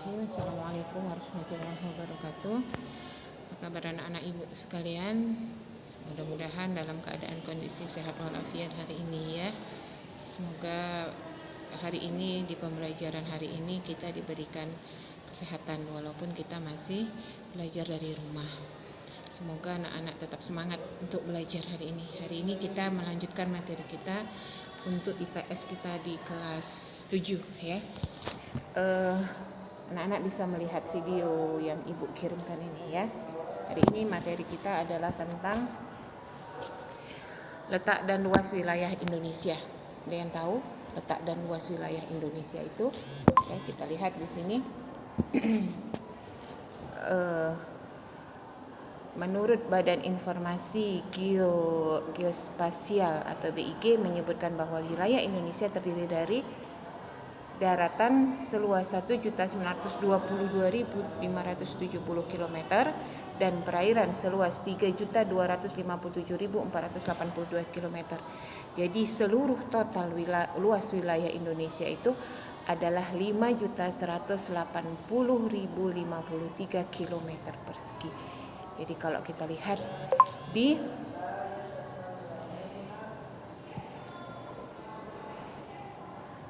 Bismillahirrahmanirrahim. Assalamualaikum warahmatullahi wabarakatuh. Apa kabar anak-anak ibu sekalian? Mudah-mudahan dalam keadaan kondisi sehat walafiat hari ini ya. Semoga hari ini di pembelajaran hari ini kita diberikan kesehatan walaupun kita masih belajar dari rumah. Semoga anak-anak tetap semangat untuk belajar hari ini. Hari ini kita melanjutkan materi kita untuk IPS kita di kelas 7 ya. Anak-anak bisa melihat video yang ibu kirimkan ini ya. Hari ini materi kita adalah tentang letak dan luas wilayah Indonesia. Ada yang tahu letak dan luas wilayah Indonesia itu? Ya, kita lihat di sini. Menurut Badan Informasi Geospasial atau BIG menyebutkan bahwa wilayah Indonesia terdiri dari daratan seluas 1.922.570 km dan perairan seluas 3.257.482 km. Jadi seluruh total luas wilayah Indonesia itu adalah 5.180.053 km persegi. Jadi kalau kita lihat di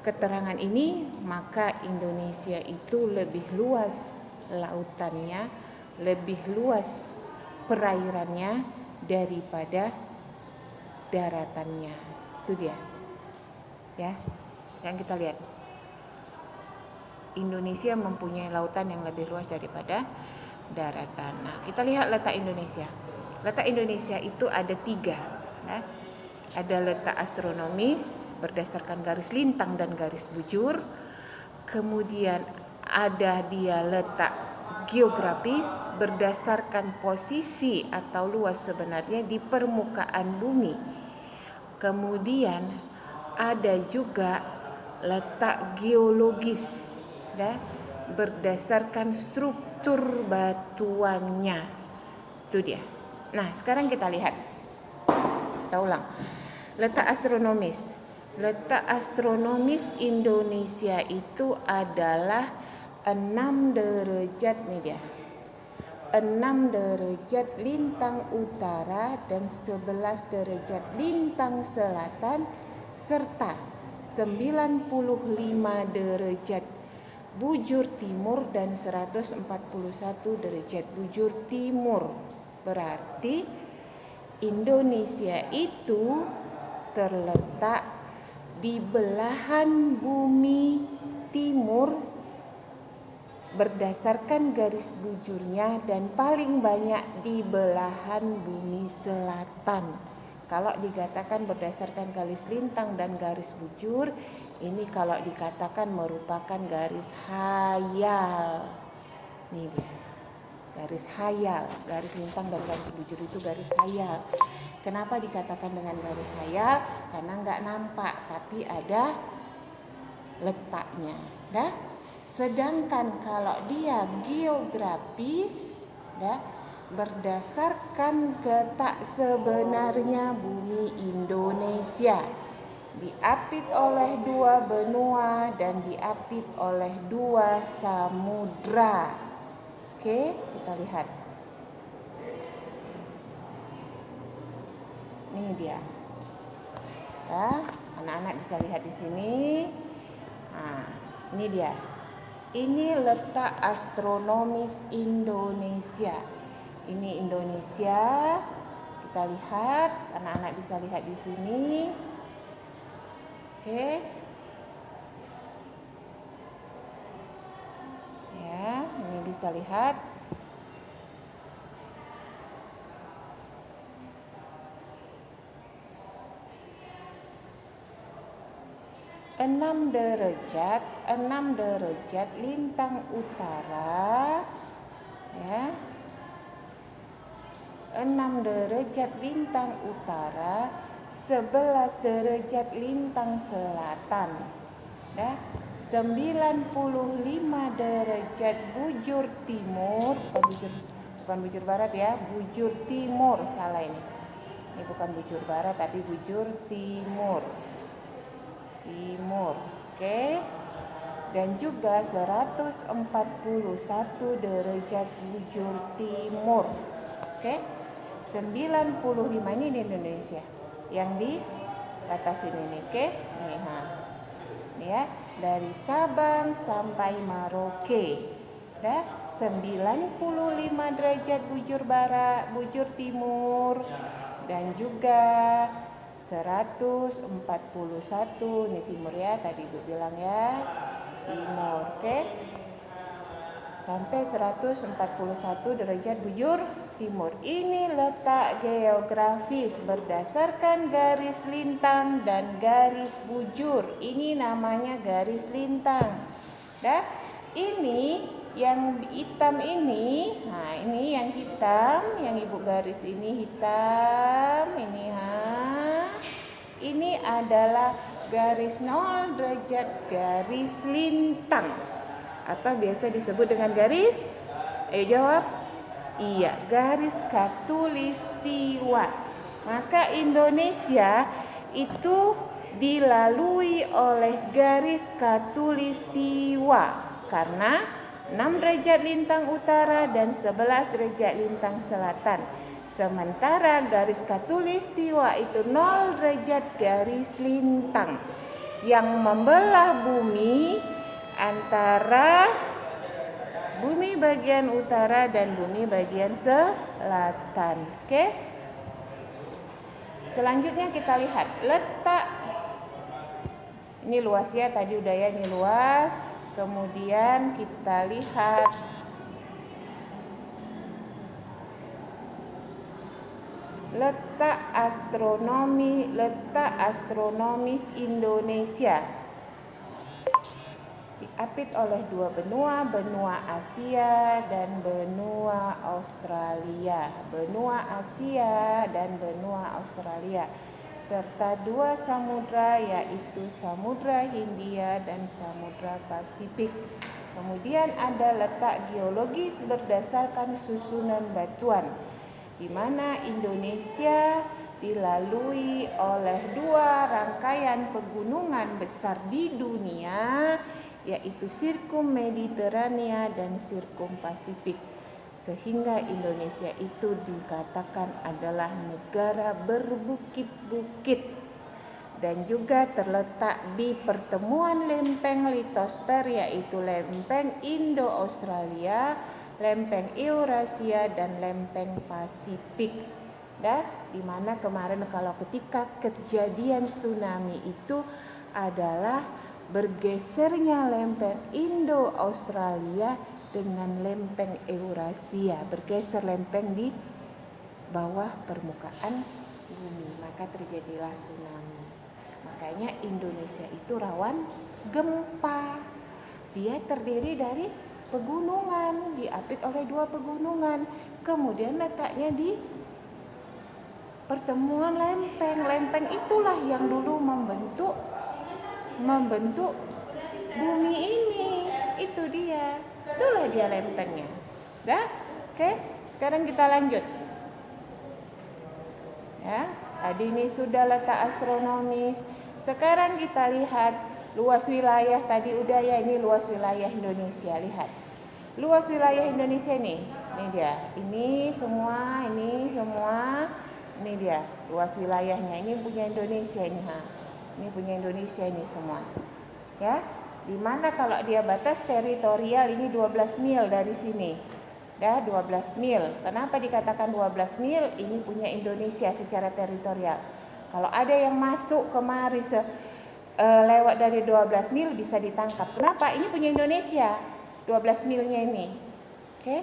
keterangan ini, maka Indonesia itu lebih luas lautannya, lebih luas perairannya daripada daratannya. Itu dia. Ya. Yang kita lihat. Indonesia mempunyai lautan yang lebih luas daripada daratan. Nah, kita lihat letak Indonesia. Letak Indonesia itu ada 3, ya. Ada letak astronomis berdasarkan garis lintang dan garis bujur. Kemudian ada dia letak geografis berdasarkan posisi atau luas sebenarnya di permukaan bumi. Kemudian ada juga letak geologis, ya, berdasarkan struktur batuannya. Itu dia. Nah, sekarang kita lihat. Kita ulang. Letak astronomis. Letak astronomis Indonesia itu adalah 6 derajat nih dia. 6 derajat lintang utara dan 11 derajat lintang selatan serta 95 derajat bujur timur dan 141 derajat bujur timur. Berarti Indonesia itu terletak di belahan bumi timur berdasarkan garis bujurnya dan paling banyak di belahan bumi selatan. Kalau dikatakan berdasarkan garis lintang dan garis bujur, ini kalau dikatakan merupakan garis hayal. Ini dia. Garis hayal, garis lintang dan garis bujur itu garis hayal. Kenapa dikatakan dengan garis hayal? Karena nggak nampak, tapi ada letaknya. Dah? Sedangkan kalau dia geografis, dah, berdasarkan letak sebenarnya bumi Indonesia diapit oleh 2 benua dan diapit oleh 2 samudra. Oke, kita lihat. Ini dia. Ya, anak-anak bisa lihat di sini. Nah, ini dia. Ini letak astronomis Indonesia. Ini Indonesia. Kita lihat, anak-anak bisa lihat di sini. Oke. Ya, ini bisa lihat. enam derajat lintang utara, ya. 6 derajat lintang utara, 11 derajat lintang selatan, ya. 95 derajat bujur timur, bukan bujur barat ya, bujur timur, salah ini. Ini bukan bujur barat tapi bujur timur. Oke. dan juga 141 derajat bujur timur. Oke. 95 ini di Indonesia. Yang di atas ini nih, oke? Nih, Nih ya, dari Sabang sampai Merauke. 95 derajat bujur barat, bujur timur, dan juga 141 ini timur ya, tadi Ibu bilang ya, timur, oke? Sampai 141 derajat bujur timur. Ini letak geografis berdasarkan garis lintang dan garis bujur. Ini namanya garis lintang. Ini yang hitam ini, nah ini yang hitam, yang Ibu garis ini hitam, ini ini adalah garis 0 derajat, garis lintang, atau biasa disebut dengan garis, ayo jawab, iya, garis khatulistiwa. Maka Indonesia itu dilalui oleh garis khatulistiwa karena 6 derajat lintang utara dan 11 derajat lintang selatan. Sementara garis khatulistiwa itu 0 derajat garis lintang yang membelah bumi antara bumi bagian utara dan bumi bagian selatan. Oke. Selanjutnya kita lihat letak. Ini luas ya, tadi udah ya, ini luas. Kemudian kita lihat letak astronomis Indonesia. Diapit oleh dua benua, benua Asia dan benua Australia. Benua Asia dan benua Australia, serta dua samudra, yaitu Samudra Hindia dan Samudra Pasifik. Kemudian ada letak geologis berdasarkan susunan batuan, di mana Indonesia dilalui oleh dua rangkaian pegunungan besar di dunia, yaitu Sirkum Mediterania dan Sirkum Pasifik. Sehingga Indonesia itu dikatakan adalah negara berbukit-bukit dan juga terletak di pertemuan lempeng litosfer, yaitu lempeng Indo-Australia, lempeng Eurasia dan lempeng Pasifik. Di mana kemarin kalau ketika kejadian tsunami itu adalah bergesernya lempeng Indo-Australia dengan lempeng Eurasia, bergeser lempeng di bawah permukaan bumi, maka terjadilah tsunami. Makanya Indonesia itu rawan gempa. Dia terdiri dari pegunungan, diapit oleh dua pegunungan, kemudian letaknya di pertemuan lempeng. Lempeng itulah yang dulu membentuk bumi ini. Itu dia. Itulah dia lempengnya. Oke, sekarang kita lanjut. Ya, tadi ini sudah letak astronomis. Sekarang kita lihat luas wilayah, tadi udah ya, ini luas wilayah Indonesia. Lihat. Luas wilayah Indonesia nih. Ini dia. Ini semua. Ini dia luas wilayahnya. Ini punya Indonesia ini, Ini punya Indonesia ini semua. Ya. Di mana kalau dia batas teritorial ini 12 mil dari sini. 12 mil. Kenapa dikatakan 12 mil? Ini punya Indonesia secara teritorial. Kalau ada yang masuk kemari lewat dari 12 mil bisa ditangkap. Kenapa? Ini punya Indonesia. 12 milnya ini. Oke?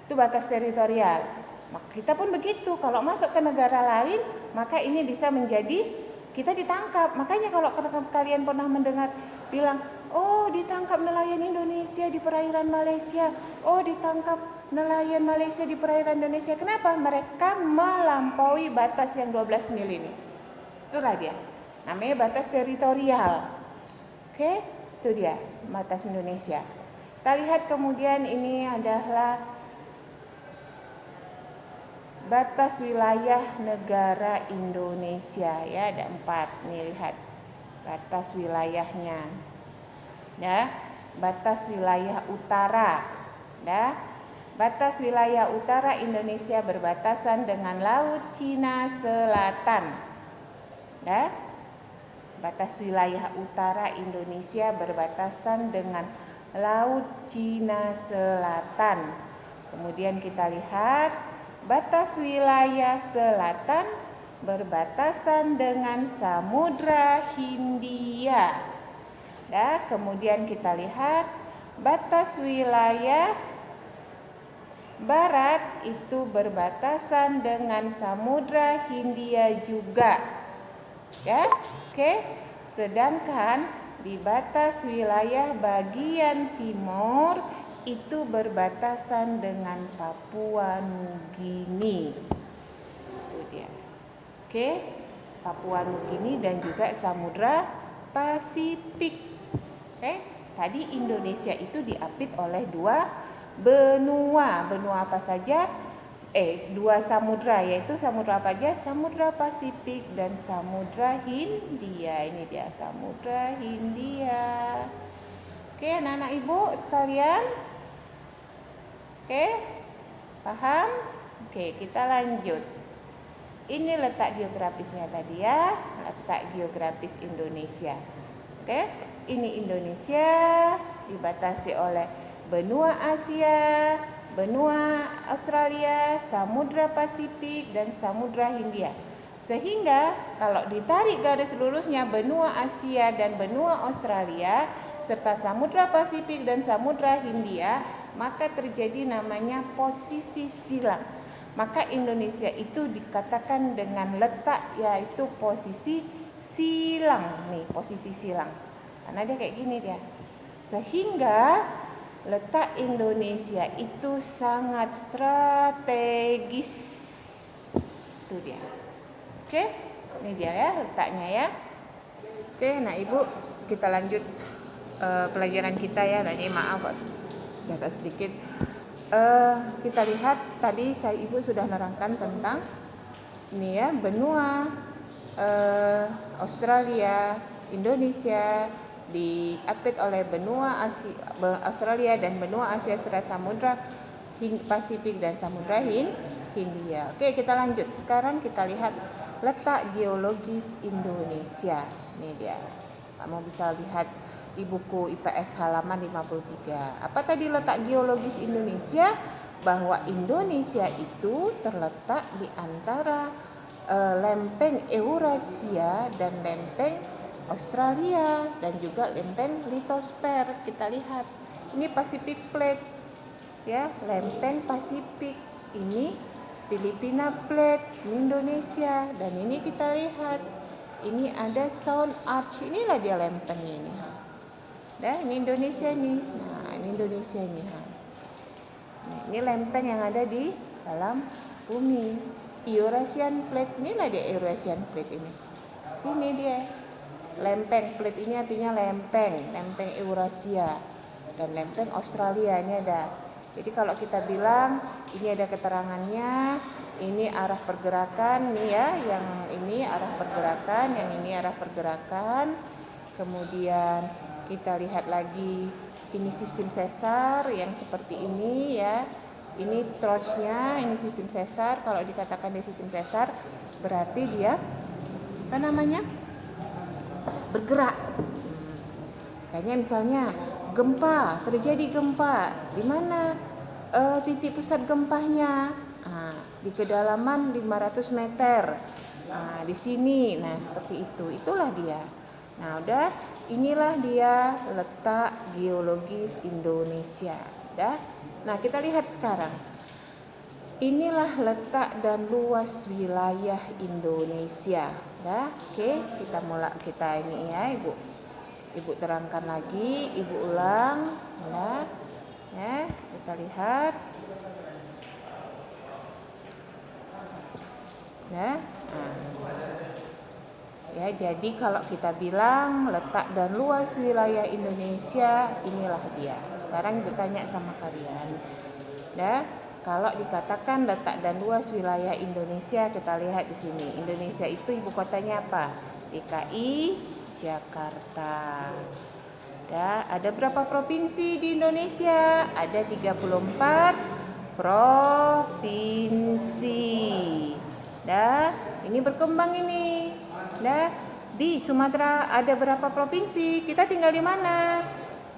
Itu batas teritorial. Maka kita pun begitu. Kalau masuk ke negara lain, maka ini bisa menjadi kita ditangkap. Makanya kalau kalian pernah mendengar bilang, oh ditangkap nelayan Indonesia di perairan Malaysia, oh ditangkap nelayan Malaysia di perairan Indonesia. Kenapa? Mereka melampaui batas yang 12 mil ini. Itulah dia. Namanya batas teritorial. Oke, itu dia batas Indonesia. Kita lihat kemudian ini adalah batas wilayah negara Indonesia, ya, ada 4. Nih lihat batas wilayahnya. Ya. batas wilayah utara. Dah. Batas wilayah utara Indonesia berbatasan dengan Laut Cina Selatan. Dah. Batas wilayah utara Indonesia berbatasan dengan Laut Cina Selatan. Kemudian kita lihat batas wilayah selatan berbatasan dengan Samudra Hindia. Dan kemudian kita lihat batas wilayah barat itu berbatasan dengan Samudra Hindia juga. Ya, oke. Sedangkan di batas wilayah bagian timur itu berbatasan dengan Papua Nugini. Itu dia. Oke, Papua Nugini dan juga Samudra Pasifik. Oke, tadi Indonesia itu diapit oleh dua benua. Benua apa saja? Dua samudra, yaitu samudra apa aja? Samudra Pasifik dan Samudra Hindia. Ini dia Samudra Hindia. Oke, anak-anak ibu sekalian. Oke, paham? Oke, kita lanjut. Ini letak geografisnya tadi ya, letak geografis Indonesia. Oke, ini Indonesia dibatasi oleh benua Asia, benua Australia, Samudra Pasifik dan Samudra Hindia. Sehingga kalau ditarik garis lurusnya benua Asia dan benua Australia serta Samudra Pasifik dan Samudra Hindia, maka terjadi namanya posisi silang. Maka Indonesia itu dikatakan dengan letak yaitu posisi silang. Nih, posisi silang. Karena dia kayak gini dia. Sehingga letak Indonesia itu sangat strategis. Itu dia. Oke, ini dia ya letaknya ya. Oke, nah ibu kita lanjut pelajaran kita ya. Tadi maaf data sedikit. Kita lihat tadi ibu sudah nerangkan tentang ini ya benua Australia, Indonesia diapit oleh benua Asia, Australia dan benua Asia serta Samudra Pasifik dan Samudra Hindia. Oke, kita lanjut. Sekarang kita lihat letak geologis Indonesia. Ini dia. Kamu bisa lihat di buku IPS halaman 53. Apa tadi letak geologis Indonesia? Bahwa Indonesia itu terletak di antara lempeng Eurasia dan lempeng Australia dan juga lempeng litosfer. Kita lihat ini Pacific Plate ya, lempeng Pasifik. Ini Filipina Plate, ini Indonesia, dan ini kita lihat ini ada Sound Arch. Inilah dia lempengnya ini. Dan ini Indonesia nih. Nah, ini Indonesia nih. Nah, ini lempeng yang ada di dalam bumi. Eurasian Plate, inilah dia Eurasian Plate ini. Sini dia. Lempeng plate ini artinya lempeng Eurasia dan lempeng Australia ini ada. Jadi kalau kita bilang ini ada keterangannya, ini arah pergerakan nih ya, yang ini arah pergerakan, yang ini arah pergerakan. Kemudian kita lihat lagi ini sistem sesar yang seperti ini ya. Ini torchnya, ini sistem sesar. Kalau dikatakan dia sistem sesar berarti dia apa namanya? Bergerak. Kayaknya misalnya gempa, terjadi gempa. Di mana titik pusat gempanya? Di kedalaman 500 meter. Di sini. Nah, seperti itu. Itulah dia. Nah, udah inilah dia letak geologis Indonesia. Udah. Nah, kita lihat sekarang. Inilah letak dan luas wilayah Indonesia. Ya, oke, kita ini ya, Ibu terangkan lagi, Ibu ulang, ya, kita lihat. Ya. Ya, jadi kalau kita bilang letak dan luas wilayah Indonesia, inilah dia. Sekarang Ibu tanya sama kalian. Ya. Kalau dikatakan letak dan luas wilayah Indonesia, kita lihat di sini. Indonesia itu ibu kotanya apa? DKI Jakarta. Ya, ada berapa provinsi di Indonesia? Ada 34 provinsi. Dah, ini berkembang ini. Dah, di Sumatera ada berapa provinsi? Kita tinggal di mana?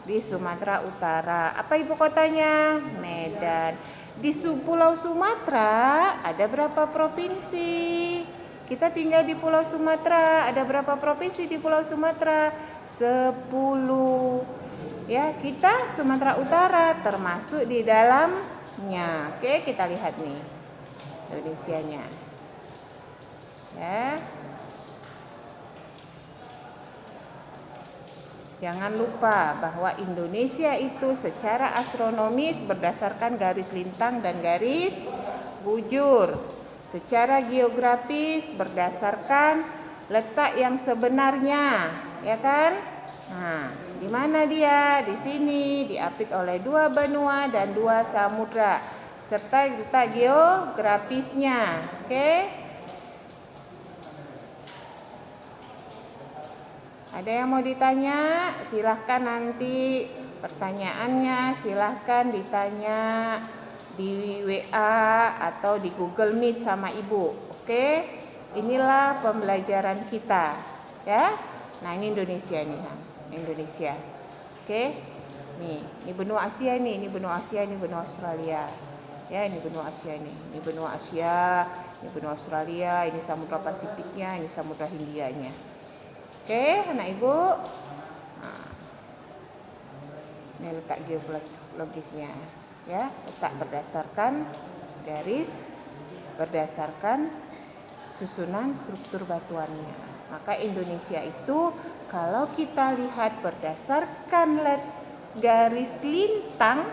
Di Sumatera Utara. Apa ibu kotanya? Medan. Di Pulau Sumatera ada berapa provinsi? Kita tinggal di Pulau Sumatera. Ada berapa provinsi di Pulau Sumatera? 10. Ya, kita Sumatera Utara termasuk di dalamnya. Oke, kita lihat nih Indonesianya. Ya. Jangan lupa bahwa Indonesia itu secara astronomis berdasarkan garis lintang dan garis bujur. Secara geografis berdasarkan letak yang sebenarnya, ya kan? Nah, di mana dia? Di sini diapit oleh 2 benua dan 2 samudra serta letak geografisnya. Oke? Ada yang mau ditanya? Silahkan nanti pertanyaannya silahkan ditanya di WA atau di Google Meet sama ibu. Oke? Inilah pembelajaran kita, ya. Nah, ini Indonesia nih, Indonesia. Oke? Nih, ini benua Asia nih, ini benua Asia, ini benua Australia. Ya, ini benua Asia nih. Ini benua Asia, ini benua Australia, ini Samudra Pasifiknya, ini Samudra Hindianya. Oke, anak ibu. Nah, ini letak geologisnya. Ya, letak berdasarkan garis, berdasarkan susunan struktur batuannya. Maka Indonesia itu kalau kita lihat berdasarkan garis lintang,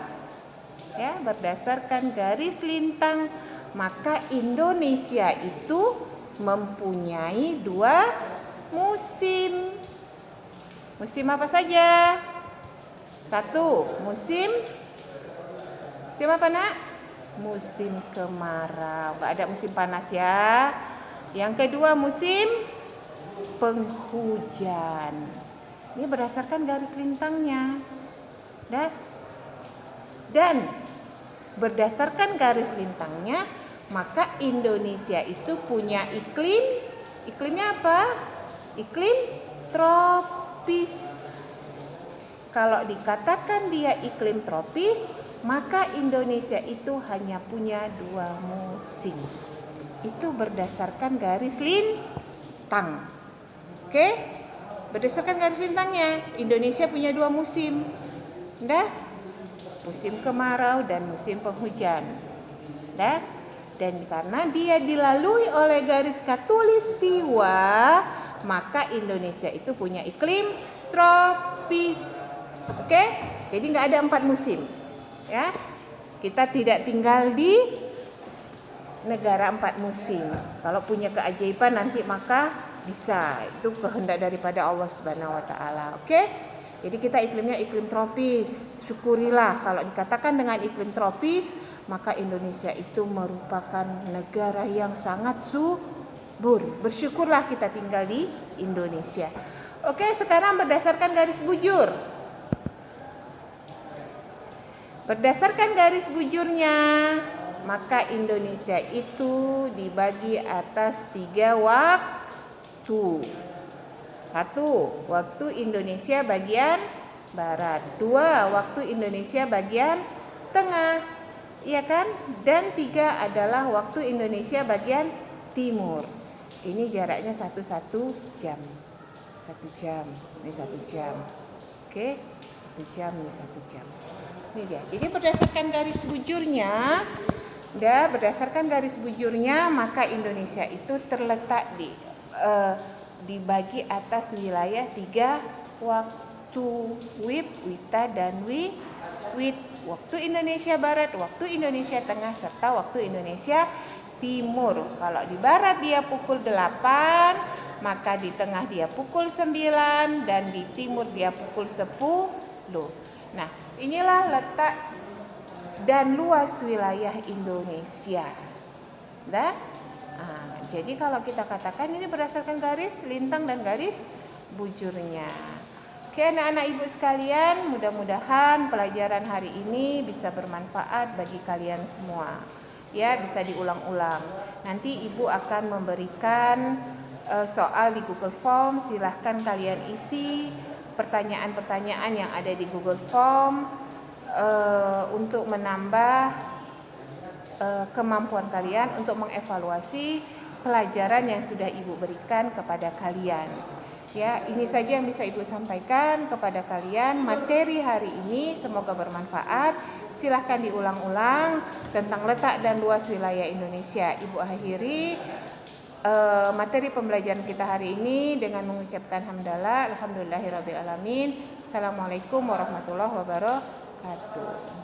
ya, berdasarkan garis lintang, maka Indonesia itu mempunyai 2 musim. Musim apa saja? 1, musim apa nak? Musim kemarau. Gak ada musim panas ya. Yang kedua musim penghujan. Ini berdasarkan garis lintangnya. Dan berdasarkan garis lintangnya, maka Indonesia itu punya iklimnya apa? Iklim tropis. Kalau dikatakan dia iklim tropis, maka Indonesia itu hanya punya 2 musim. Itu berdasarkan garis lintang. Oke? Berdasarkan garis lintangnya, Indonesia punya 2 musim. Musim kemarau dan musim penghujan. Dan karena dia dilalui oleh garis khatulistiwa, maka Indonesia itu punya iklim tropis. Oke? Jadi nggak ada 4 musim. Ya, kita tidak tinggal di negara 4 musim. Kalau punya keajaiban nanti maka bisa. Itu kehendak daripada Allah Subhanahu wa taala. Oke? Jadi kita iklimnya iklim tropis. Syukurilah kalau dikatakan dengan iklim tropis, maka Indonesia itu merupakan negara yang sangat subur. Bersyukurlah kita tinggal di Indonesia. Oke, sekarang berdasarkan garis bujur. Berdasarkan garis bujurnya, maka Indonesia itu dibagi atas 3 waktu. 1, waktu Indonesia bagian barat. 2, waktu Indonesia bagian tengah. Iya kan? Dan 3 adalah waktu Indonesia bagian timur. Ini jaraknya 1 jam. 1 jam. Ini 1 jam. Oke? 1 jam, ini 1 jam. Ini dia. Jadi berdasarkan garis bujurnya, maka Indonesia itu terletak dibagi atas wilayah 3 waktu, WIB, WITA, dan WIT. Waktu Indonesia Barat, waktu Indonesia Tengah, serta waktu Indonesia Timur. Kalau di Barat dia pukul 8, maka di Tengah dia pukul 9, dan di Timur dia pukul 10. Nah, inilah letak dan luas wilayah Indonesia. Jadi kalau kita katakan ini berdasarkan garis lintang dan garis bujurnya. Oke anak-anak ibu sekalian, mudah-mudahan pelajaran hari ini bisa bermanfaat bagi kalian semua. Ya, bisa diulang-ulang. Nanti ibu akan memberikan soal di Google Form. Silahkan kalian isi pertanyaan-pertanyaan yang ada di Google Form untuk menambah kemampuan kalian untuk mengevaluasi pelajaran yang sudah ibu berikan kepada kalian. Ya, ini saja yang bisa ibu sampaikan kepada kalian. Materi hari ini semoga bermanfaat. Silahkan diulang-ulang tentang letak dan luas wilayah Indonesia. Ibu akhiri materi pembelajaran kita hari ini dengan mengucapkan hamdalah, alhamdulillahirabbil alamin. Assalamualaikum warahmatullahi wabarakatuh.